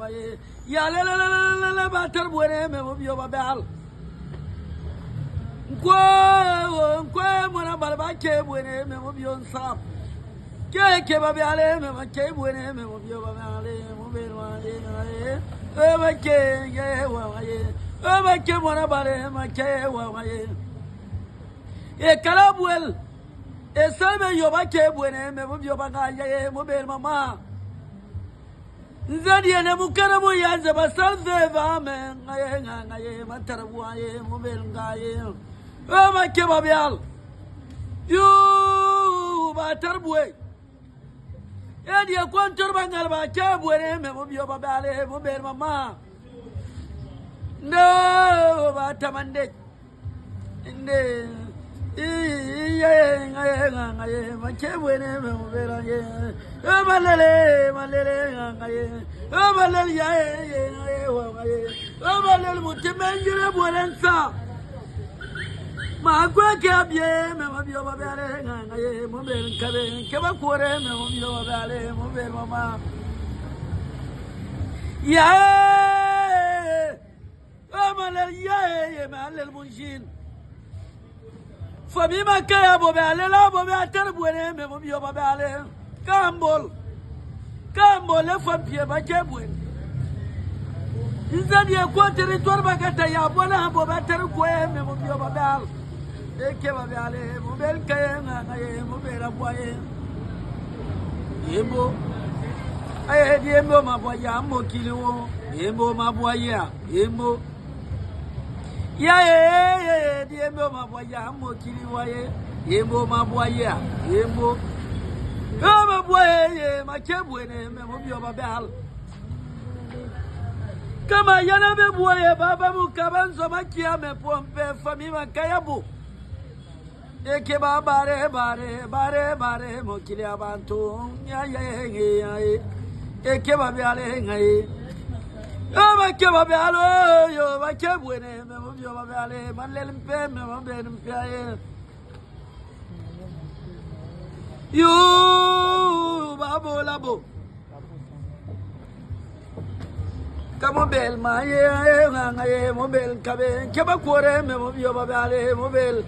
waye ya la batar buene me mo bio babal kwa mona balba ke buene me mo bio nsap ke babale me mo ke buene me mo bio babale mo be waye e ba ke ye waye e ba ke mona bale ma ke waye e kalabuel e salbe yo ba ke buene me mo bio bagaye mo be mama nzadi ene mukara mo yanze basalve va me ngaye matarabuaye mo be ngaye e ma ke babial yo ba tarbuye e dia kwantor bangal ba ke buene me mo bio babale mo be mama no ba tamande inde ngaye mache buene me vera ye malele ngaye malele ye malele mutemengire buensa ma kwa ke abye me mabio babale ngaye mo be nkabe ke ba kore me mo bio babale mo be mama ya malele ye malele munjin Fabi makaya bobale la bobe terbuene me bobio babale kambol le fapie ba kebwen izadi ko territoire bagata ya bona bobe terkwe me bobio babal eke babale bobel kayena ngaye bobera boye yembo aye yembo maboya mo kiliwo yembo maboya yembo ya diembo maboya mo kiliwaye yembo maboya yembo maboye makebwene me mo bio babal kama yana be boye baba mu kabanzo makia me pompe fami makayabu eke bare mo kili abantu ya eke babale ngai Ama ke babalo yo ba ke buene me mo yo babale manlel mpe me mo be mpe aye yo babo labo kamo bel ma ye ngaye mo bel kabe ke ba kore me mo yo babale mo bel